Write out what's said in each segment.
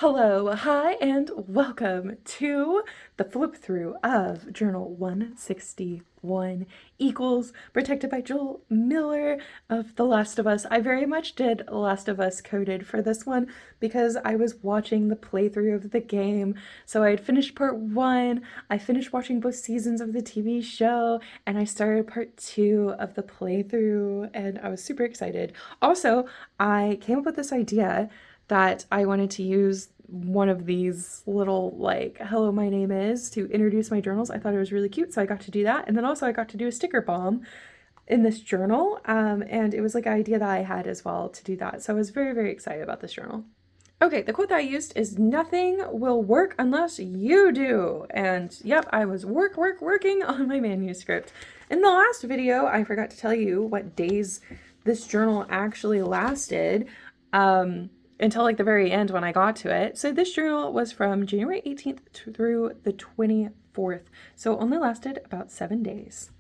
Hello, hi, and welcome to the flip through of Journal 161 equals protected by Joel Miller of The Last of Us. I very much did Last of Us coded for this one because I was watching the playthrough of the game. So I had finished part one, I finished watching both seasons of the TV show, and I started part two of the playthrough, and I was super excited. Also, I came up with this idea that I wanted to use one of these little like hello my name is to introduce my journals. I thought it was really cute, so I got to do that. And then also I got to do a sticker bomb in this journal, and it was like an idea that I had as well to do that. So I was very excited about this journal. Okay, the quote that I used is nothing will work unless you do. And yep, I was working on my manuscript. In the last video, I forgot to tell you what days this journal actually lasted. Until like the very end when I got to it. So this journal was from January 18th through the 24th. So it only lasted about 7 days.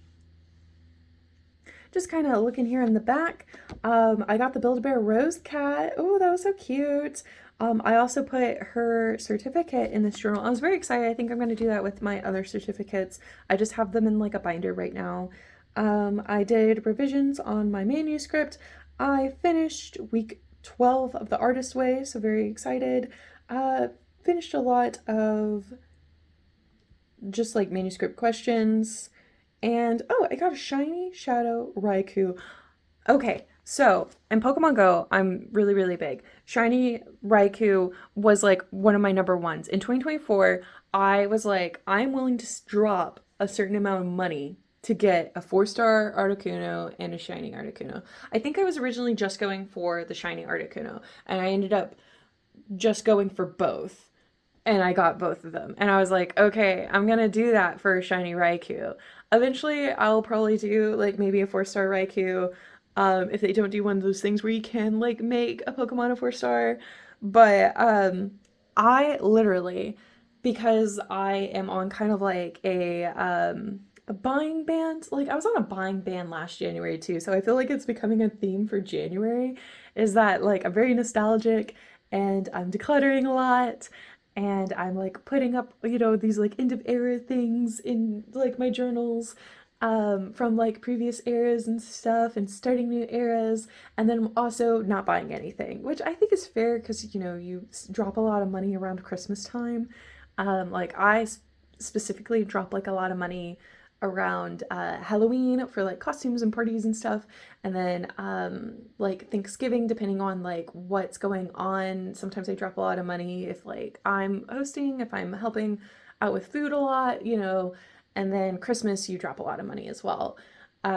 Just kind of looking here in the back, I got the Build-A-Bear Rose Cat. Oh, that was so cute. I also put her certificate in this journal. I was very excited. I think I'm going to do that with my other certificates. I just have them in like a binder right now. I did revisions on my manuscript. I finished week 12 of The Artist Way, so very excited. Finished a lot of just like manuscript questions. And oh, I got a shiny shadow Raikou. Okay, so in Pokemon Go, I'm really big. Shiny Raikou was like one of my number ones. In 2024, I was like, I'm willing to drop a certain amount of money to get a 4-star Articuno and a shiny Articuno. I think I was originally just going for the shiny Articuno, and I ended up just going for both. And I got both of them. And I was like, okay, I'm gonna do that for a shiny Raikou. Eventually, I'll probably do like maybe a 4-star Raikou. If they don't do one of those things where you can like make a Pokemon a 4-star. But I literally, because I am on kind of like a buying ban. Like I was on a buying ban last January too, so I feel like it's becoming a theme for January. Is that like I'm very nostalgic and I'm decluttering a lot and I'm like putting up, these like end of era things in like my journals from like previous eras and stuff and starting new eras, and then I'm also not buying anything, which I think is fair because you drop a lot of money around Christmas time. Like I specifically drop like a lot of money around Halloween for like costumes and parties and stuff, and then like Thanksgiving, depending on like what's going on. Sometimes I drop a lot of money if like I'm hosting, if I'm helping out with food a lot, and then Christmas you drop a lot of money as well.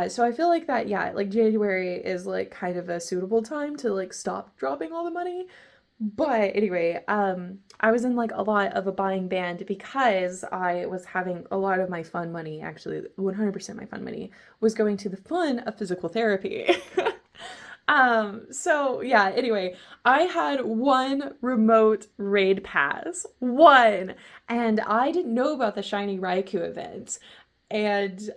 So I feel like that, yeah, like January is like kind of a suitable time to like stop dropping all the money. But anyway, I was in like a lot of a buying band because I was having a lot of my fun money, actually 100% my fun money was going to the fun of physical therapy. So yeah, anyway, I had one remote raid pass, one, and I didn't know about the Shiny Raikou event. And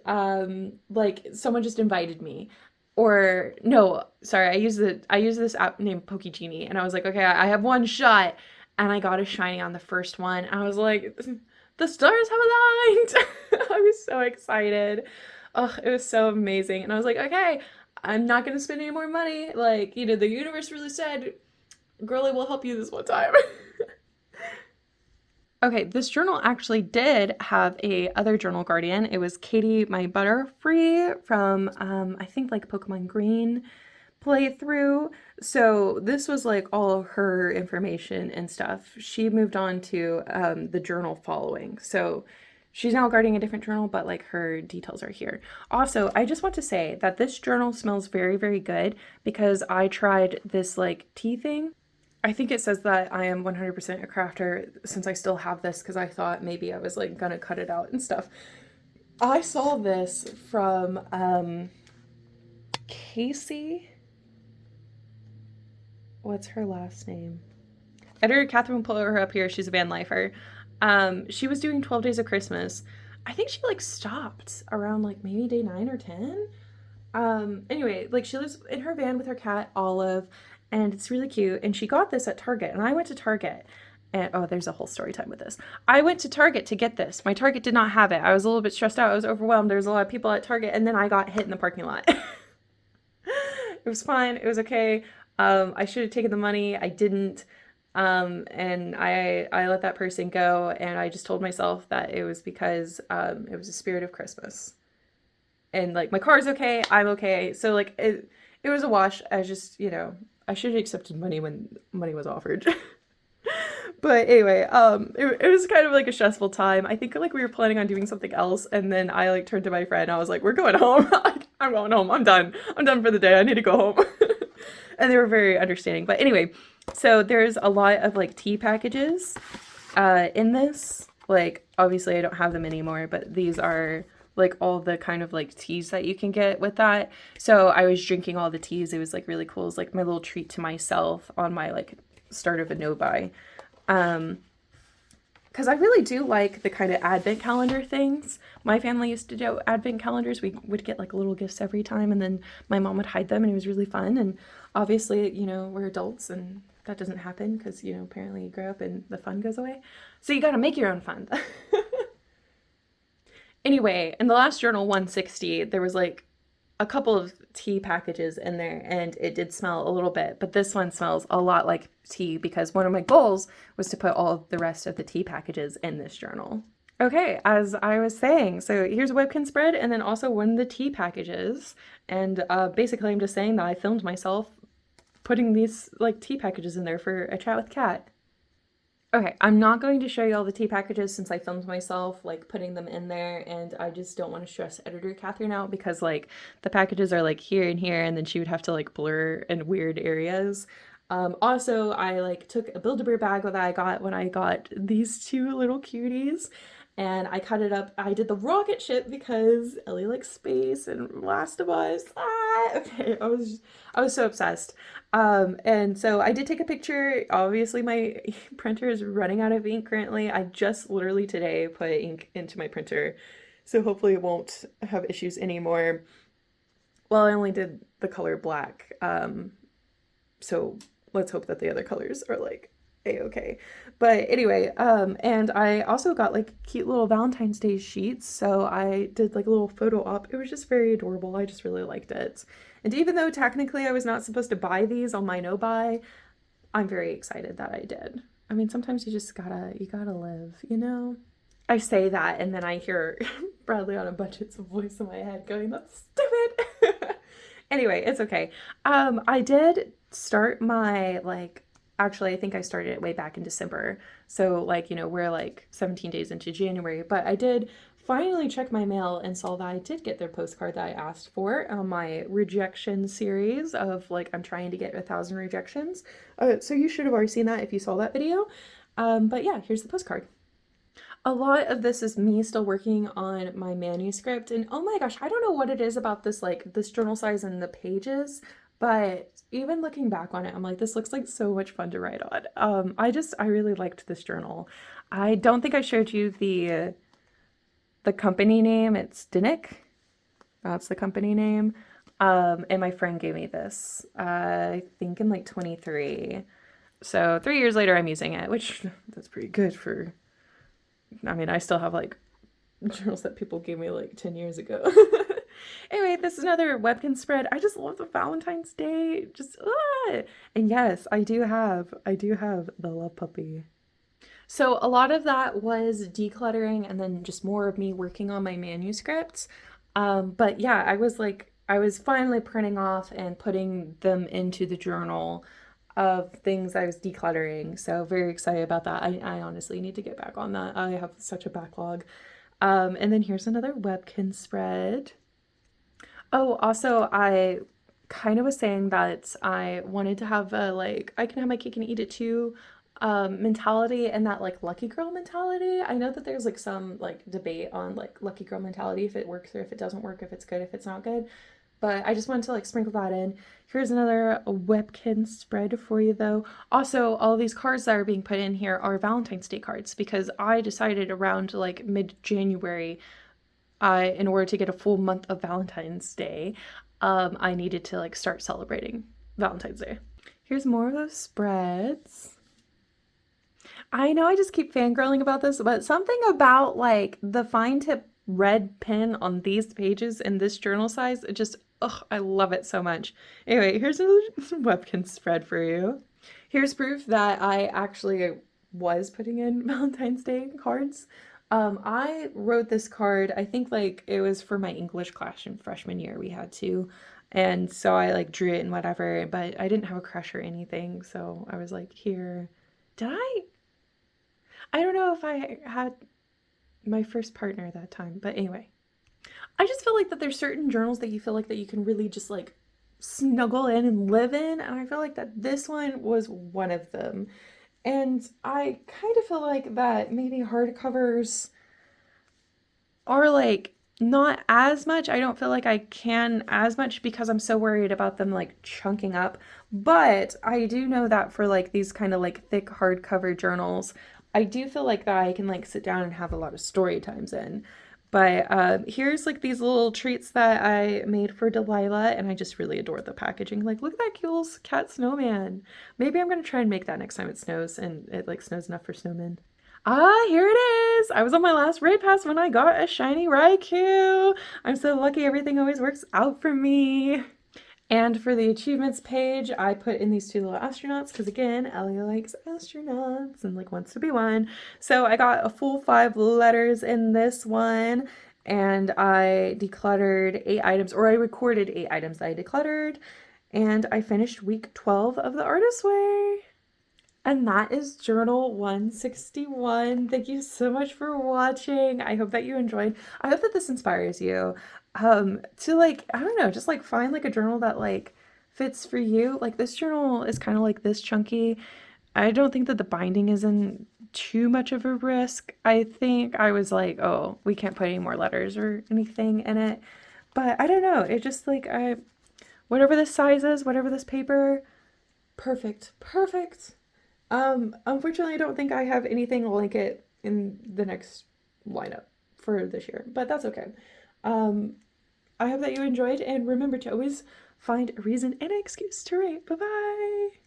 like someone just invited me. Or no, sorry, I use this app named Pokegenie, and I was like, okay, I have one shot, and I got a shiny on the first one. I was like, the stars have aligned. I was so excited. Oh, it was so amazing. And I was like, okay, I'm not gonna spend any more money. Like, the universe really said, girlie will help you this one time. Okay, this journal actually did have a other journal guardian. It was Katie, my Butterfree from I think like Pokemon Green playthrough. So this was like all of her information and stuff. She moved on to the journal following. So she's now guarding a different journal, but like her details are here. Also, I just want to say that this journal smells very good because I tried this like tea thing. I think it says that I am 100% a crafter since I still have this because I thought maybe I was like gonna cut it out and stuff. I saw this from Casey. What's her last name? Editor Catherine will pull her up here. She's a van lifer. She was doing 12 Days of Christmas. I think she like stopped around like maybe day 9 or 10. Anyway, like she lives in her van with her cat Olive, and it's really cute. And she got this at Target, and I went to Target, And oh, there's a whole story time with this. I went to Target to get this. My Target did not have it. I was a little bit stressed out. I was overwhelmed. There was a lot of people at Target, and then I got hit in the parking lot. It was fine. It was okay. I should have taken the money. I didn't. And I let that person go, and I just told myself that it was because it was the spirit of Christmas. And like my car's okay, I'm okay. So like it was a wash. I just, I should have accepted money when money was offered. But anyway, it was kind of like a stressful time. I think like we were planning on doing something else, and then I like turned to my friend. I was like, "We're going home. I'm going home. I'm done. I'm done for the day. I need to go home." And they were very understanding. But anyway, so there's a lot of like tea packages in this. Like obviously I don't have them anymore, but these are like all the kind of like teas that you can get with that. So I was drinking all the teas. It was like really cool. It was like my little treat to myself on my like start of a no buy. Because I really do like the kind of advent calendar things. My family used to do advent calendars. We would get like little gifts every time, and then my mom would hide them, and it was really fun. And obviously, we're adults, and that doesn't happen because, apparently you grow up and the fun goes away. So you got to make your own fun. Anyway, in the last journal 160, there was like a couple of tea packages in there, and it did smell a little bit, but this one smells a lot like tea because one of my goals was to put all of the rest of the tea packages in this journal. Okay, as I was saying, so here's a Webkin spread and then also one of the tea packages. And basically I'm just saying that I filmed myself putting these like tea packages in there for a chat with Kat. Okay, I'm not going to show you all the tea packages since I filmed myself like putting them in there, and I just don't want to stress editor Catherine out because like the packages are like here and here, and then she would have to like blur in weird areas. Also, I like took a Build-A-Bear bag that I got when I got these two little cuties, and I cut it up. I did the rocket ship because Ellie likes space and Last of Us. Okay, I was so obsessed. And so I did take a picture. Obviously, my printer is running out of ink currently. I just literally today put ink into my printer, so hopefully it won't have issues anymore. Well, I only did the color black, so let's hope that the other colors are like a-okay. But anyway, and I also got like cute little Valentine's Day sheets, so I did like a little photo op. It was just very adorable. I just really liked it. And even though technically I was not supposed to buy these on my no buy, I'm very excited that I did. I mean, sometimes you gotta live. I say that and then I hear Bradley on a budget's voice in my head going, "That's stupid." Anyway, it's okay. I did start my actually I think I started it way back in December. So we're like 17 days into January, but I did finally check my mail and saw that I did get their postcard that I asked for on my rejection series of like I'm trying to get 1,000 rejections. So you should have already seen that if you saw that video. But yeah, here's the postcard. A lot of this is me still working on my manuscript, and oh my gosh, I don't know what it is about this journal size and the pages, but even looking back on it, I'm like, this looks like so much fun to write on. I really liked this journal. I don't think I showed you the company name. It's Dinnick. That's the company name. And my friend gave me this, I think in like 23. So 3 years later, I'm using it, which that's pretty good for, I mean, I still have like journals that people gave me like 10 years ago. Anyway, this is another Webkin spread. I just love the Valentine's Day. And yes, I do have the love puppy. So a lot of that was decluttering and then just more of me working on my manuscripts. But yeah, I was finally printing off and putting them into the journal of things I was decluttering. So very excited about that. I honestly need to get back on that. I have such a backlog. And then here's another Webkin spread. Oh, also, I kind of was saying that I wanted to have a I can have my cake and eat it too mentality, and that like lucky girl mentality. I know that there's like some like debate on like lucky girl mentality, if it works or if it doesn't work, if it's good, if it's not good. But I just wanted to like sprinkle that in. Here's another Webkin spread for you though. Also, all these cards that are being put in here are Valentine's Day cards because I decided around like mid-January, in order to get a full month of Valentine's Day, I needed to like start celebrating Valentine's Day. Here's more of those spreads. I know I just keep fangirling about this, but something about like the fine tip red pen on these pages in this journal size, it just, ugh, I love it so much. Anyway, here's a webkin spread for you. Here's proof that I actually was putting in Valentine's Day cards. I wrote this card, I think like it was for my English class in freshman year, we had to. And so I like drew it and whatever, but I didn't have a crush or anything. So I was like, here. Did I? I don't know if I had my first partner at that time, but anyway, I just feel like that there's certain journals that you feel like that you can really just like snuggle in and live in, and I feel like that this one was one of them. And I kind of feel like that maybe hardcovers are like not as much. I don't feel like I can as much because I'm so worried about them like chunking up. But I do know that for like these kind of like thick hardcover journals, I do feel like that I can like sit down and have a lot of story times in. But here's like these little treats that I made for Delilah, and I just really adore the packaging. Like, look at that cute little cat snowman. Maybe I'm gonna try and make that next time it snows and it like snows enough for snowmen. Ah, here it is! I was on my last raid pass when I got a shiny Raikou! I'm so lucky everything always works out for me! And for the achievements page, I put in these two little astronauts because again, Ellie likes astronauts and like wants to be one. So I got a full 5 letters in this one, and I decluttered 8 items, or I recorded 8 items that I decluttered, and I finished week 12 of the Artist Way. And that is Journal 161. Thank you so much for watching. I hope that you enjoyed. I hope that this inspires you to like, I don't know, just like find like a journal that like fits for you. Like this journal is kind of like this chunky. I don't think that the binding is in too much of a risk. I think I was like, oh, we can't put any more letters or anything in it. But I don't know. It just like whatever this size is, whatever this paper, perfect. Perfect. Unfortunately, I don't think I have anything like it in the next lineup for this year, but that's okay. Um, I hope that you enjoyed, and remember to always find a reason and an excuse to write. Bye bye!